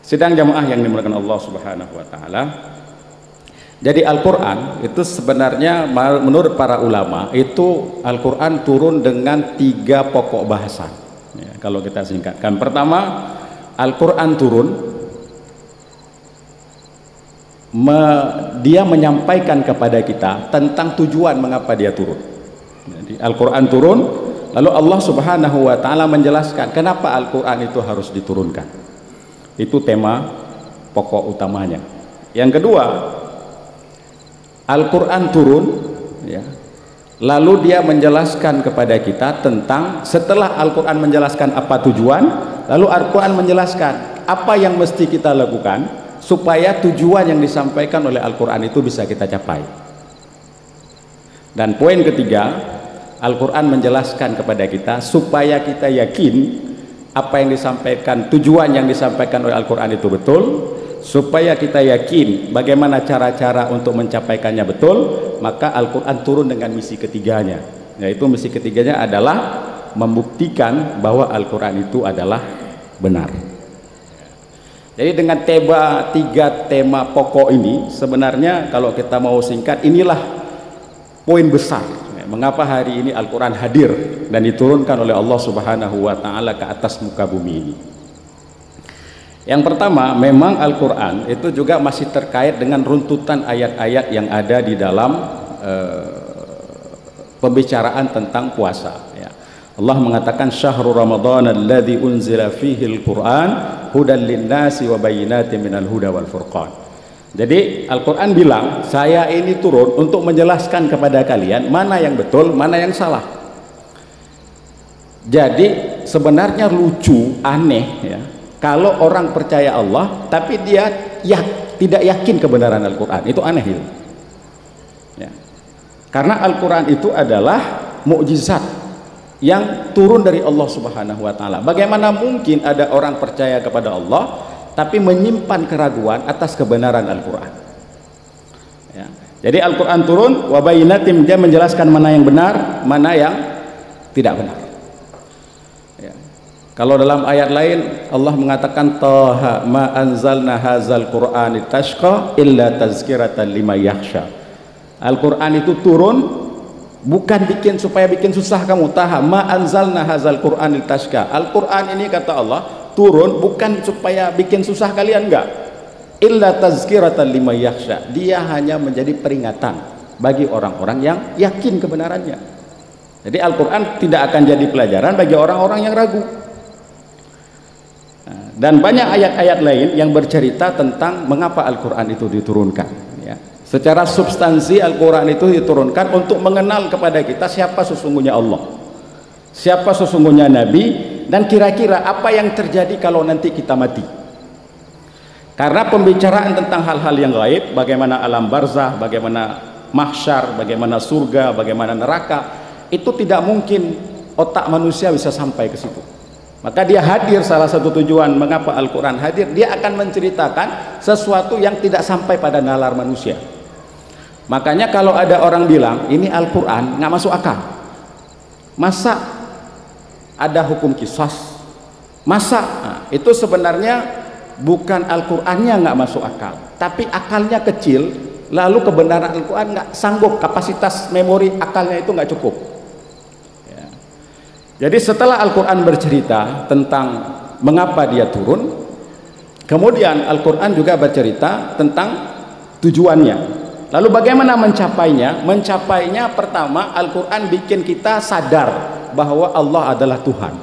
Sidang jamaah yang dimuliakan Allah Subhanahu wa taala. Jadi Al-Qur'an itu sebenarnya menurut para ulama itu Al-Qur'an turun dengan 3 pokok bahasan. Ya, kalau kita singkatkan, pertama Al-Qur'an turun dia menyampaikan kepada kita tentang tujuan mengapa dia turun. Jadi Al-Qur'an turun, lalu Allah Subhanahu wa taala menjelaskan kenapa Al-Qur'an itu harus diturunkan. Itu tema pokok utamanya. Yang kedua, Al-Quran turun ya, lalu dia menjelaskan kepada kita tentang, setelah Al-Quran menjelaskan apa tujuan, lalu Al-Quran menjelaskan apa yang mesti kita lakukan supaya tujuan yang disampaikan oleh Al-Quran itu bisa kita capai. Dan poin ketiga, Al-Quran menjelaskan kepada kita supaya kita yakin apa yang disampaikan, tujuan yang disampaikan oleh Al-Quran itu betul, supaya kita yakin bagaimana cara-cara untuk mencapaikannya betul, maka Al-Quran turun dengan misi ketiganya, yaitu misi ketiganya adalah membuktikan bahwa Al-Quran itu adalah benar. Jadi dengan 3 tema pokok ini, sebenarnya kalau kita mau singkat, inilah poin besar mengapa hari ini Al-Quran hadir dan diturunkan oleh Allah Subhanahu wa taala ke atas muka bumi ini. Yang pertama, memang Al-Quran itu juga masih terkait dengan runtutan ayat-ayat yang ada di dalam pembicaraan tentang puasa ya. Allah mengatakan syahrul ramadhan alladzi unzila fihi al-Quran hudan lin-nasi wa bayyinatin minal huda wal furqan. Jadi Al-Quran bilang, saya ini turun untuk menjelaskan kepada kalian mana yang betul, mana yang salah. Jadi sebenarnya lucu, aneh ya, kalau orang percaya Allah tapi dia tidak yakin kebenaran Al-Quran. Itu aneh itu ya. Karena Al-Quran itu adalah mukjizat yang turun dari Allah Subhanahu wa taala. Bagaimana mungkin ada orang percaya kepada Allah tapi menyimpan keraguan atas kebenaran Al-Quran ya. Jadi Al-Quran turun wa bayyinatin, dia menjelaskan mana yang benar, mana yang tidak benar ya. Kalau dalam ayat lain Allah mengatakan Taha ma anzalna hadzal qur'ani tashqa illa tazkiratan liman yakhsha. Al-Quran itu turun bukan supaya bikin susah kamu. Taha ma anzalna hadzal qur'ani tashqa. Al-Quran ini kata Allah turun bukan supaya bikin susah kalian, enggak, illa tazkiratan liman yakhsha. Dia hanya menjadi peringatan bagi orang-orang yang yakin kebenarannya. Jadi Al-Quran tidak akan jadi pelajaran bagi orang-orang yang ragu. Dan banyak ayat-ayat lain yang bercerita tentang mengapa Al-Quran itu diturunkan ya. Secara substansi Al-Quran itu diturunkan untuk mengenal kepada kita siapa sesungguhnya Allah, siapa sesungguhnya Nabi, dan kira-kira apa yang terjadi kalau nanti kita mati. Karena pembicaraan tentang hal-hal yang gaib, bagaimana alam barzah, bagaimana mahsyar, bagaimana surga, bagaimana neraka, itu tidak mungkin otak manusia bisa sampai ke situ. Maka dia hadir, salah satu tujuan mengapa Al-Quran hadir, dia akan menceritakan sesuatu yang tidak sampai pada nalar manusia. Makanya kalau ada orang bilang ini Al-Quran nggak masuk akal, masa ada hukum qisas, masa itu sebenarnya bukan Al-Qur'annya nggak masuk akal, tapi akalnya kecil, lalu kebenaran Al-Qur'an nggak sanggup, kapasitas memori akalnya itu nggak cukup ya. Jadi setelah Al-Qur'an bercerita tentang mengapa dia turun, kemudian Al-Qur'an juga bercerita tentang tujuannya. Lalu bagaimana mencapainya? Mencapainya pertama, Al-Quran bikin kita sadar bahwa Allah adalah Tuhan.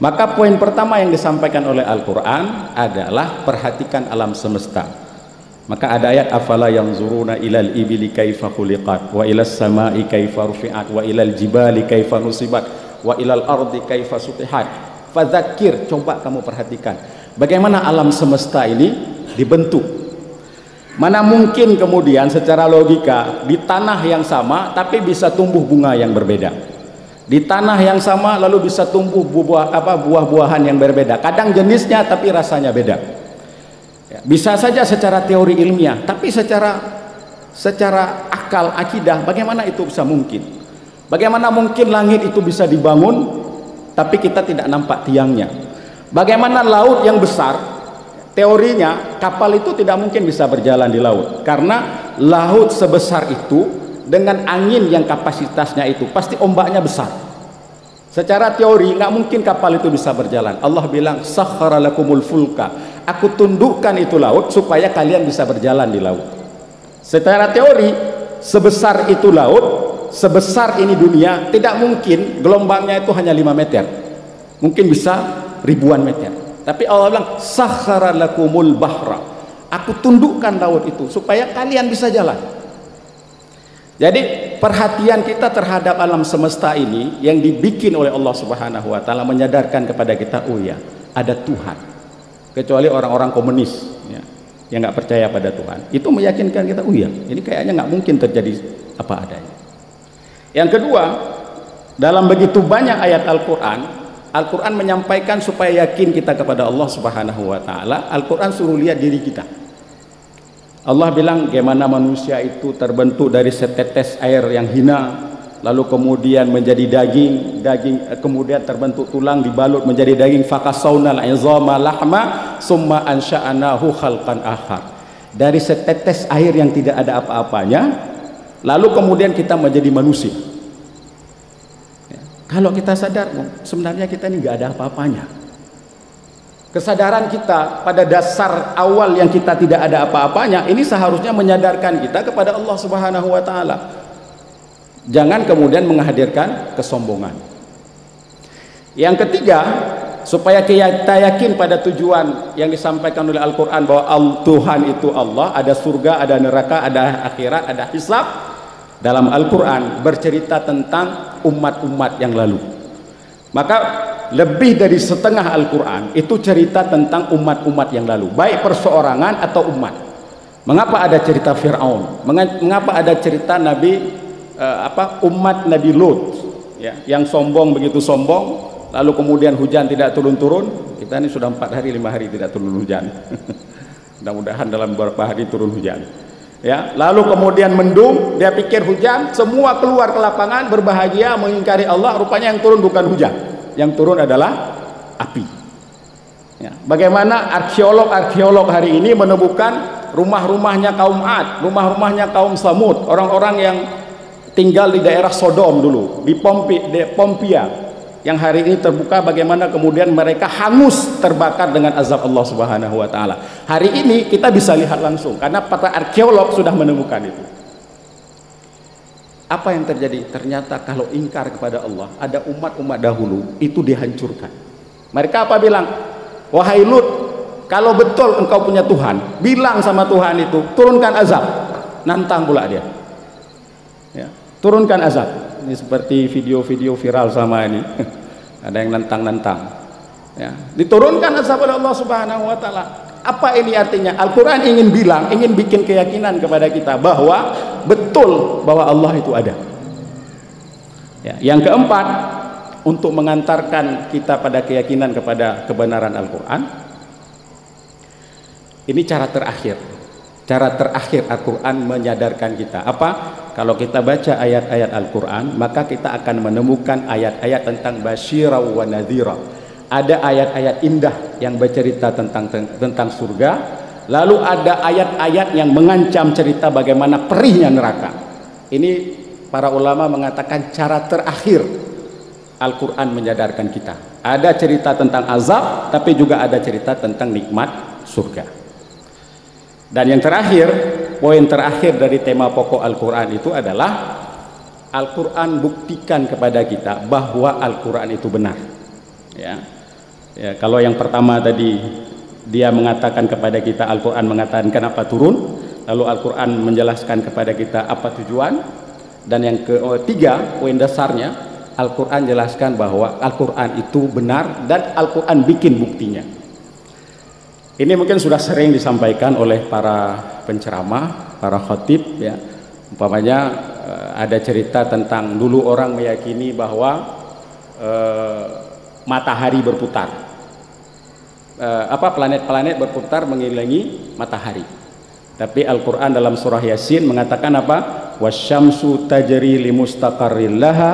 Maka poin pertama yang disampaikan oleh Al-Quran adalah perhatikan alam semesta. Maka ada ayat afala yanzuruna ilal ibili kaifa khuliqat wa ilas samai kaifa rufi'at wa ilal jibali kaifa nusibat wa ilal ardi kaifa sutihat fadzakir. Coba kamu perhatikan bagaimana alam semesta ini dibentuk. Mana mungkin kemudian secara logika di tanah yang sama tapi bisa tumbuh bunga yang berbeda, di tanah yang sama lalu bisa tumbuh buah-buahan yang berbeda, kadang jenisnya tapi rasanya beda ya, bisa saja secara teori ilmiah, tapi secara akal akidah bagaimana itu bisa mungkin? Bagaimana mungkin langit itu bisa dibangun tapi kita tidak nampak tiangnya? Bagaimana laut yang besar, teorinya kapal itu tidak mungkin bisa berjalan di laut, karena laut sebesar itu dengan angin yang kapasitasnya itu pasti ombaknya besar. Secara teori nggak mungkin kapal itu bisa berjalan. Allah bilang sakhkhara lakumul fulka, aku tundukkan itu laut supaya kalian bisa berjalan di laut. Secara teori sebesar itu laut, sebesar ini dunia, tidak mungkin gelombangnya itu hanya 5 meter, mungkin bisa ribuan meter. Tapi Allah bilang sakhkhara lakumul bahra, aku tundukkan laut itu supaya kalian bisa jalan. Jadi perhatian kita terhadap alam semesta ini yang dibikin oleh Allah Subhanahu wa taala menyadarkan kepada kita, oh ya, ada Tuhan. Kecuali orang-orang komunis ya, yang nggak percaya pada Tuhan, itu meyakinkan kita, oh ya, ini kayaknya nggak mungkin terjadi apa adanya. Yang kedua, dalam begitu banyak ayat Al-Quran, Al-Quran menyampaikan supaya yakin kita kepada Allah Subhanahu wa taala. Al-Quran suruh lihat diri kita. Allah bilang bagaimana manusia itu terbentuk dari setetes air yang hina, lalu kemudian menjadi daging, kemudian terbentuk tulang, dibalut menjadi daging, fakasawnal izama lahma summa ansha'nahu khalqan akhar. Dari setetes air yang tidak ada apa-apanya, lalu kemudian kita menjadi manusia. Kalau kita sadar, sebenarnya kita ini nggak ada apa-apanya. Kesadaran kita pada dasar awal yang kita tidak ada apa-apanya, ini seharusnya menyadarkan kita kepada Allah Subhanahu wa taala. Jangan kemudian menghadirkan kesombongan. Yang ketiga, supaya kita yakin pada tujuan yang disampaikan oleh Al-Quran bahwa Tuhan itu Allah, ada surga, ada neraka, ada akhirat, ada hisab. Dalam Al-Quran bercerita tentang umat-umat yang lalu. Maka lebih dari setengah Al-Quran itu cerita tentang umat-umat yang lalu, baik perseorangan atau umat. Mengapa ada cerita Fir'aun? Mengapa ada cerita umat Nabi Lut ya, yang sombong, begitu sombong, lalu kemudian hujan tidak turun-turun. Kita ini sudah 4 hari 5 hari tidak turun hujan. Mudah-mudahan dalam beberapa hari turun hujan ya. Lalu kemudian mendung, dia pikir hujan, semua keluar ke lapangan berbahagia mengingkari Allah, rupanya yang turun bukan hujan, yang turun adalah api ya. Bagaimana arkeolog hari ini menemukan rumah-rumahnya kaum Ad, rumah-rumahnya kaum Samud, orang-orang yang tinggal di daerah Sodom dulu, di Pompia, yang hari ini terbuka bagaimana kemudian mereka hangus terbakar dengan azab Allah Subhanahu wa taala. Hari ini kita bisa lihat langsung karena para arkeolog sudah menemukan itu. Apa yang terjadi? Ternyata kalau ingkar kepada Allah, ada umat-umat dahulu itu dihancurkan. Mereka apa bilang? Wahai Lut, kalau betul engkau punya Tuhan, bilang sama Tuhan itu turunkan azab. Nantang pula dia ya, turunkan azab. Ini seperti video-video viral sama ini. Ada yang nantang-nantang ya, diturunkan azab oleh Allah Subhanahu wa taala. Apa ini artinya? Al-Quran ingin bilang, ingin bikin keyakinan kepada kita bahwa betul bahwa Allah itu ada ya. Yang keempat, untuk mengantarkan kita pada keyakinan kepada kebenaran Al-Quran, ini cara terakhir Al-Quran menyadarkan kita apa? Kalau kita baca ayat-ayat Al-Quran, maka kita akan menemukan ayat-ayat tentang basyira wa nadhira. Ada ayat-ayat indah yang bercerita tentang surga, lalu ada ayat-ayat yang mengancam cerita bagaimana perihnya neraka. Ini para ulama mengatakan cara terakhir Al-Quran menyadarkan kita. Ada cerita tentang azab, tapi juga ada cerita tentang nikmat surga. Dan yang terakhir, poin terakhir dari tema pokok Al-Quran itu adalah Al-Quran buktikan kepada kita bahwa Al-Quran itu benar ya. Ya, kalau yang pertama tadi dia mengatakan kepada kita, Al-Quran mengatakan kenapa turun, lalu Al-Quran menjelaskan kepada kita apa tujuan, dan yang ketiga poin dasarnya Al-Quran jelaskan bahwa Al-Quran itu benar dan Al-Quran bikin buktinya. Ini mungkin sudah sering disampaikan oleh para penceramah, para khatib ya. Umpamanya ada cerita tentang dulu orang meyakini bahwa matahari berputar, planet-planet berputar mengelilingi matahari. Tapi Al-Quran dalam surah Yasin mengatakan apa? Wasyamsu tajri limustaqarril laha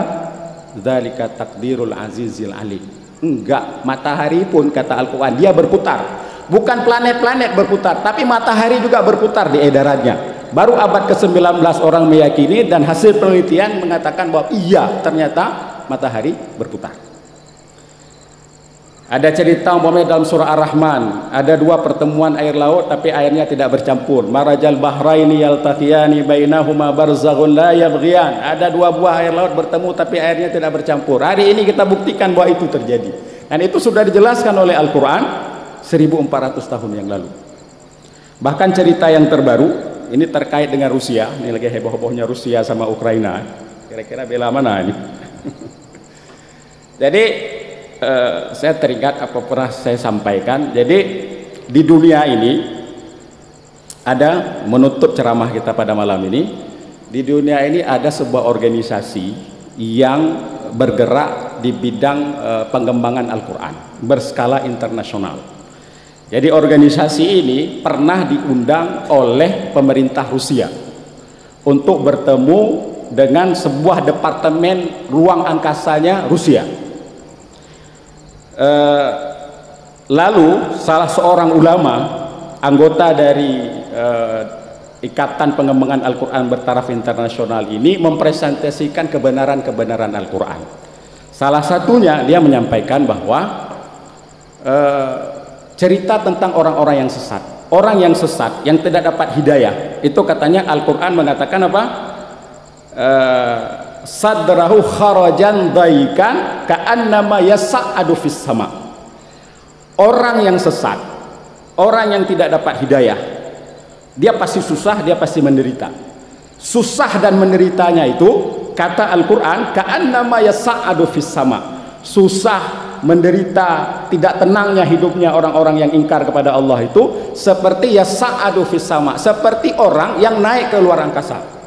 dzalika taqdirul azizil alim. Enggak, matahari pun kata Al-Quran dia berputar. Bukan planet-planet berputar, tapi matahari juga berputar di edarannya. Baru abad ke-19 orang meyakini, dan hasil penelitian mengatakan bahwa iya, ternyata matahari berputar. Ada cerita umpamanya dalam surah Ar-Rahman, ada dua pertemuan air laut tapi airnya tidak bercampur. Marajal bahraini yaltaqiyani bainahuma barzakhun la yabghiyan. Ada dua buah air laut bertemu tapi airnya tidak bercampur. Hari ini kita buktikan bahwa itu terjadi. Dan itu sudah dijelaskan oleh Al-Quran 1400 tahun yang lalu. Bahkan cerita yang terbaru ini terkait dengan Rusia. Ini lagi heboh-hebohnya Rusia sama Ukraina. Kira-kira bela mana ini? Jadi saya teringat apa pernah saya sampaikan. Jadi di dunia ini ada, menutup ceramah kita pada malam ini, di dunia ini ada sebuah organisasi yang bergerak di bidang pengembangan Al-Quran berskala internasional. Jadi organisasi ini pernah diundang oleh pemerintah Rusia untuk bertemu dengan sebuah departemen ruang angkasanya Rusia. Lalu salah seorang ulama anggota dari Ikatan Pengembangan Al-Quran Bertaraf Internasional ini mempresentasikan kebenaran-kebenaran Al-Quran. Salah satunya dia menyampaikan bahwa cerita tentang orang-orang yang sesat. Orang yang sesat, yang tidak dapat hidayah, itu katanya Al-Quran mengatakan apa? Sadrahu kharajan daikan ka'annama yas'adu fis sama. Orang yang sesat, orang yang tidak dapat hidayah, dia pasti susah, dia pasti menderita. Susah dan menderitanya itu kata Al-Quran ka'annama yas'adu fis sama. Susah, menderita, tidak tenangnya hidupnya orang-orang yang ingkar kepada Allah itu seperti yas'adu fis sama, seperti orang yang naik ke luar angkasa.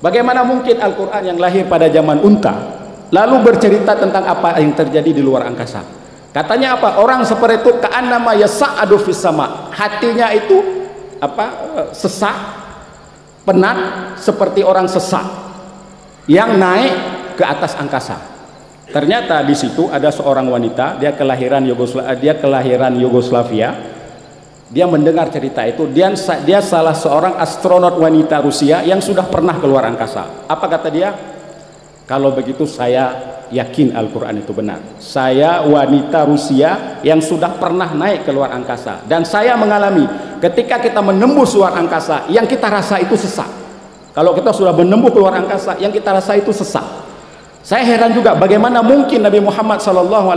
Bagaimana mungkin Al-Quran yang lahir pada zaman unta lalu bercerita tentang apa yang terjadi di luar angkasa? Katanya apa? Orang seperti itu ka'annama yas'adu fis sama. Hatinya itu apa? Sesak, penat, seperti orang sesak yang naik ke atas angkasa. Ternyata di situ ada seorang wanita, dia kelahiran Yugoslavia. Dia mendengar cerita itu. Dia salah seorang astronot wanita Rusia yang sudah pernah keluar angkasa. Apa kata dia? Kalau begitu saya yakin Al-Quran itu benar. Saya wanita Rusia yang sudah pernah naik ke luar angkasa, dan saya mengalami ketika kita menembus luar angkasa, yang kita rasa itu sesak. Kalau kita sudah menembus luar angkasa, yang kita rasa itu sesak. Saya heran juga bagaimana mungkin Nabi Muhammad SAW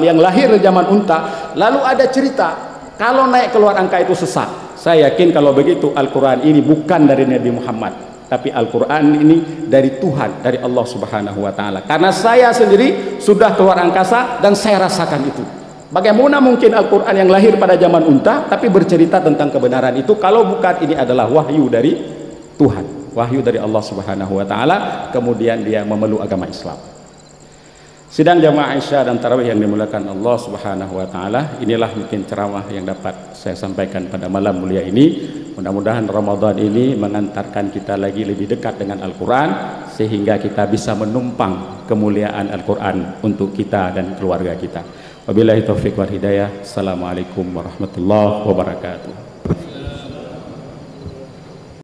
yang lahir di zaman unta lalu ada cerita kalau naik keluar angka itu sesak. Saya yakin kalau begitu Al-Quran ini bukan dari Nabi Muhammad, tapi Al-Quran ini dari Tuhan, dari Allah Subhanahu wa Ta'ala. Karena saya sendiri sudah keluar angkasa dan saya rasakan itu. Bagaimana mungkin Al-Quran yang lahir pada zaman unta tapi bercerita tentang kebenaran itu kalau bukan ini adalah wahyu dari Tuhan, wahyu dari Allah Subhanahu wa Ta'ala, kemudian dia memeluk agama Islam. Sidang jamaah Isya dan tarawih yang dimuliakan Allah Subhanahu wa Ta'ala, inilah mungkin ceramah yang dapat saya sampaikan pada malam mulia ini. Mudah-mudahan Ramadan ini mengantarkan kita lagi lebih dekat dengan Al-Quran sehingga kita bisa menumpang kemuliaan Al-Quran untuk kita dan keluarga kita. Wabillahi taufiq wal hidayah. Assalamualaikum warahmatullahi wabarakatuh.